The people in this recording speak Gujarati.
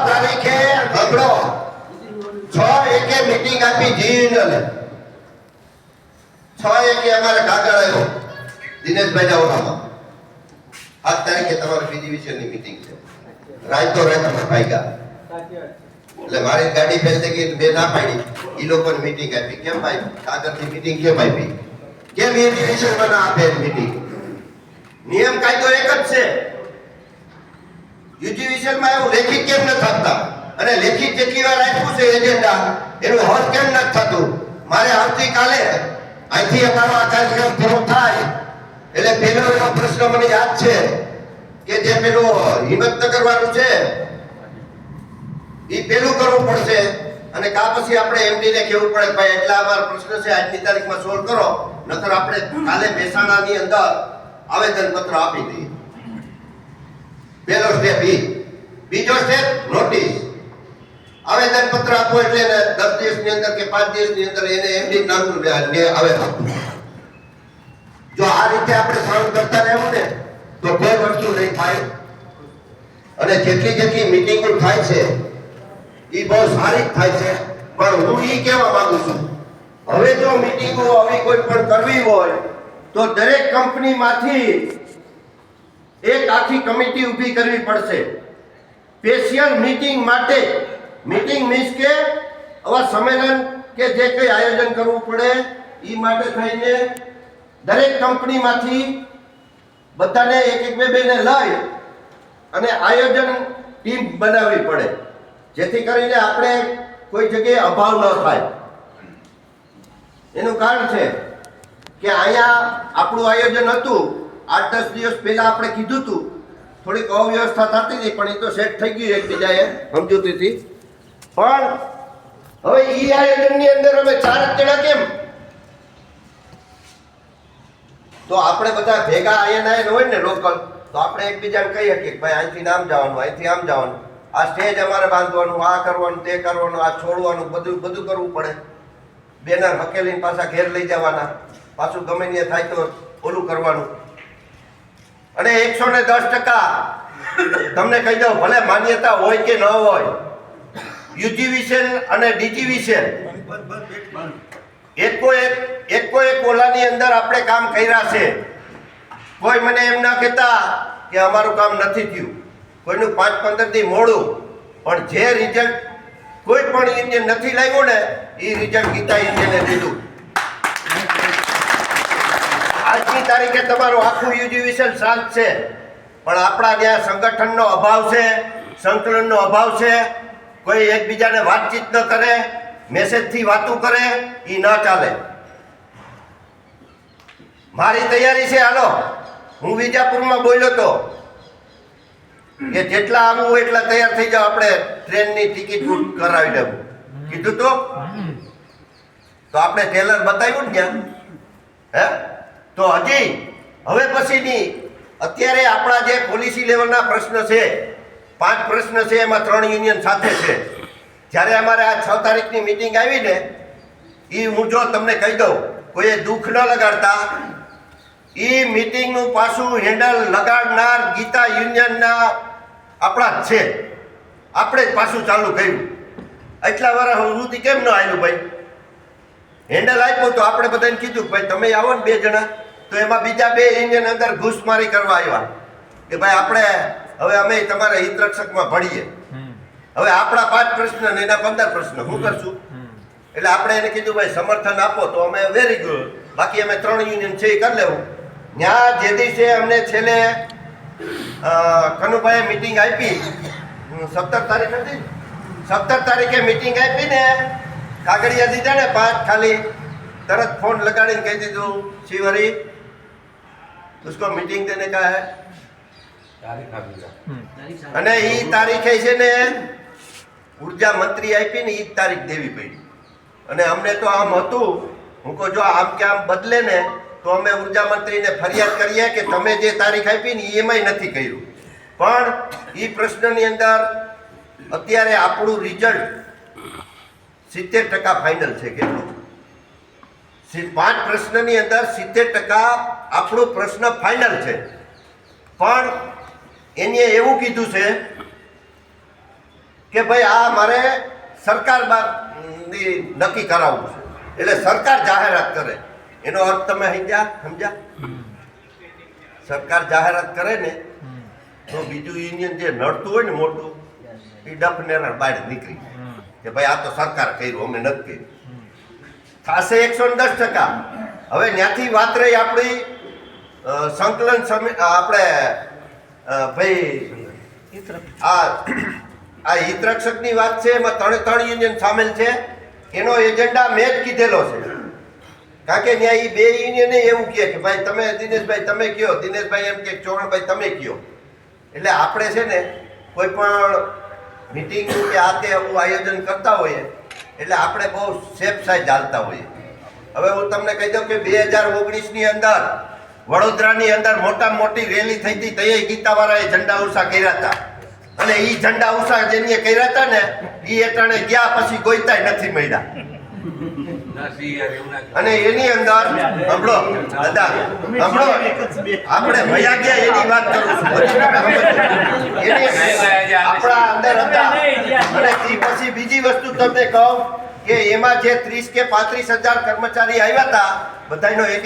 તારીખે અગડો 6/1 મીટિંગ આપી જીએનએલ 6/1 અમારે કાગળ આવ્યો દિનેશભાઈ જાવરામાં 7 તારીખે તમારી બીજી વિષયની મીટિંગ છે રાયતો તમે ભાગ્યા એટલે મારી ગાડી ફેલ થઈ ગઈ બે ના પાડી ઈ લોકોની મીટિંગ આપી કેમ ભાઈ કાગળની મીટિંગ કેમ આપી કેમ એ વિષયમાં ના આપે મીટિંગ નિયમ કાયદો એક જ છે યુજીવીસીએલમાં એવું લેખિત કેમ ન થતા અને લેખિત જેટલી વાર આપ્યું છે એજન્ડા એનું હદ કેમ ન થતું મારે આવતીકાલે અહીંથી અમારો આ કાર્યક્રમ પૂરો થાય એટલે પેલો એનો પ્રશ્ન મને યાદ છે કે જે પેલો હિંમતનગર વાળું છે એ પેલું કરવું પડશે અને કા પછી આપણે એમડી ને કહેવું પડે ભાઈ એટલા અમારો પ્રશ્ન છે આજની તારીખમાં સોલ્વ કરો નકર આપણે કાલે મહેસાણાની અંદર આવેદન પત્ર આપી દઈએ પહેલો સ્ટેપ ઈ બીજો સ્ટેપ નોટિસ આવેદન પત્ર આપો એટલે 10 દિવસની અંદર કે 5 દિવસની અંદર એને એમડી નામનું આવેદન જો આ રીતે આપણે સહન કરતા રહેવું ને તો કોઈ વસ્તુ નહીં થાય અને જેટલી મીટિંગો થાય છે એ બહુ સારી થાય છે પણ હું ઈ કહેવા માંગુ છું હવે જો મીટિંગો આવી કોઈ પણ કરવી હોય તો દરેક કંપનીમાંથી એક આખી કમિટી ઊભી કરવી પડશે સ્પેશિયલ મીટિંગ માટે મીટિંગ મીન્સ કે આવા સંમેલન કે જે કંઈ આયોજન કરવું પડે એ માટે થઈને દરેક કંપનીમાંથી બધાને એક બે ને લઈ અને આયોજન ટીમ બનાવવી પડે જેથી કરીને આપણે કોઈ જગ્યાએ અભાવ ન થાય એનું કારણ છે કે અહીંયા આપણું આયોજન હતું 8-10 દિવસ પહેલા આપણે કીધું હતું થોડીક અવ્યવસ્થા થતી હતી પણ એ તો સેટ થઈ ગયું એકબીજાએ સમજૂતીથી પણ હવે ઈ આયોજનની અંદર અમે 4 જણા કેમ તો આપણે બધા ભેગા આયન હોય ને લોકલ તો આપણે એકબીજાને કહી શકીએ કે ભાઈ અહીંથી આમ જવાનું અહીંથી આમ જવાનું આ સ્ટેજ અમારે બાંધવાનું આ કરવાનું તે કરવાનું આ છોડવાનું બધું કરવું પડે બેનર હકેલીને પાછા ઘેર લઈ જવાના પાછું ગમે ત્યાં થાય તો ઓલું કરવાનું અને 110% તમને કહી દઉં ભલે માન્યતા હોય કે ન હોય યુજીવીસીએલ અને ડીજીવીસીએલ એક ઓલાની અંદર આપણે કામ કર્યા છે કોઈ મને એમ ના કહેતા કે અમારું કામ નથી થયું કોઈનું 5-15 દી મોડું પણ જે રિઝલ્ટ કોઈ પણ ઇન્જિન નથી લાવ્યું ને એ રિઝલ્ટ ગીતા ઇન્જિને દીધું આજની તારીખે તમારું આખું યુજીવીસીએલ શાંત છે પણ આપણા ત્યાં સંગઠનનો અભાવ છે સંકલનનો અભાવ છે કોઈ એકબીજાને વાતચીત ન કરે મેસેજથી વાતો કરે એ ન ચાલે મારી તૈયારી છે હાલો હું વિજાપુરમાં બોલ્યો તો કે જેટલા આવવું હોય એટલા તૈયાર થઈ જાવ આપણે ટ્રેનની ટિકિટ બુક કરાવી દેવું કીધું તો આપણે ટેલર બતાવ્યું ને ત્યાં હે તો હજી હવે પછીની અત્યારે આપણા જે પોલિસી લેવલના પ્રશ્ન છે 5 પ્રશ્ન છે એમાં 3 યુનિયન સાથે છે જ્યારે અમારે આ 6 તારીખની મીટિંગ આવી ને એ હું જો તમને કહી દઉં કોઈએ દુઃખ ન લગાડતા એ મીટિંગનું પાછું હેન્ડલ લગાડનાર ગીતા યુનિયનના આપણા જ છે આપણે જ પાછું ચાલુ કર્યું એટલા વર્ષ સુધી કેમ ન આવ્યું ભાઈ હેન્ડલ આપ્યું તો આપણે બધાને કીધું કે ભાઈ તમે આવો ને 2 જણા તો એમાં બીજા 2 યુનિયન અંદર ઘૂસમારી કરવા આવ્યા કે ભાઈ આપણે હવે અમે તમારા હિતરક્ષકમાં ભળીએ હવે આપણા 5 પ્રશ્ન ને એના 15 પ્રશ્ન શું કરશું એટલે આપણે એને કીધું ભાઈ સમર્થન આપો તો અમે વેરી ગુડ બાકી અમે 3 યુનિયન છે એ કરી લેવું ત્યાં જે દિવસે અમને છેલ્લે કનુભાઈએ મીટિંગ આપી 17 તારીખ હતી 17 તારીખે મીટિંગ આપી ને કાગળિયા દીધા ને 5 ખાલી तरत फोन लगाने कह दी तो शिवरी उसको मीटिंग देने का है અને ઈ તારીખે છે ને ઉર્જા મંત્રી આપી ને ઈ તારીખ દેવી પડી અને અમને તો આમ હતું હું કહું જો આમ કે આમ બદલે ને તો અમે ઉર્જા મંત્રીને ફરિયાદ કરીએ કે તમે જે તારીખ આપી ને એમાંય નથી કર્યું પણ ઈ પ્રશ્નની અંદર અત્યારે આપણું રિઝલ્ટ 70% ફાઇનલ છે કેટલું 5 પ્રશ્નની અંદર 70% આપણો પ્રશ્ન ફાઇનલ છે પણ એને એવું કીધું છે કે ભાઈ આ મારે સરકાર નક્કી કરાવવું છે, એટલે સરકાર જાહેરાત કરે. એનો અર્થ તમે સમજ્યા? સરકાર જાહેરાત કરે ને તો બીજું યુનિયન જે નડતું હોય ને મોટું એ ડફને બહાર નીકળી કે ભાઈ આ તો સરકાર કર્યું, અમે નથી કર્યું. થશે 110%. હવે ત્યાંથી વાત રહી આપણી સંકલન આપણે ભાઈ આ હિતરક્ષકની વાત છે. એમાં 3 યુનિયન સામેલ છે. એનો એજન્ડા મેં જ કીધેલો છે, કારણ કે ત્યાં એ 2 યુનિયને એવું કહે કે ભાઈ તમે દિનેશભાઈ તમે કયો, દિનેશભાઈ એમ કે ચૌહાણભાઈ તમે કયો. એટલે આપણે છે ને કોઈ પણ મીટિંગ કે આ તે એવું આયોજન કરતા હોઈએ એટલે આપણે બહુ સેફ સાઈડ ચાલતા હોઈએ. હવે હું તમને કહી દઉં કે 2019ની અંદર વડોદરાની અંદર મોટામાં મોટી રેલી થઈ હતી. તૈયાર ગીતાવાળાએ ઝંડા ઉષા કર્યા હતા, અને એ ઝંડા ઉષા જેને કર્યા હતા ને એ અટાણે ગયા પછી ગોઈતાય નથી મળ્યા. અને એની અંદર સાંભળો દાદા, સાંભળો, આપણે ભયા ગયા એની વાત કરું છું. આપણા અંદર હતા. અને પછી બીજી વસ્તુ તમને કહું કે એમાં જે 30 કે 35 હજાર કર્મચારી આવ્યા હતા બધાનો એક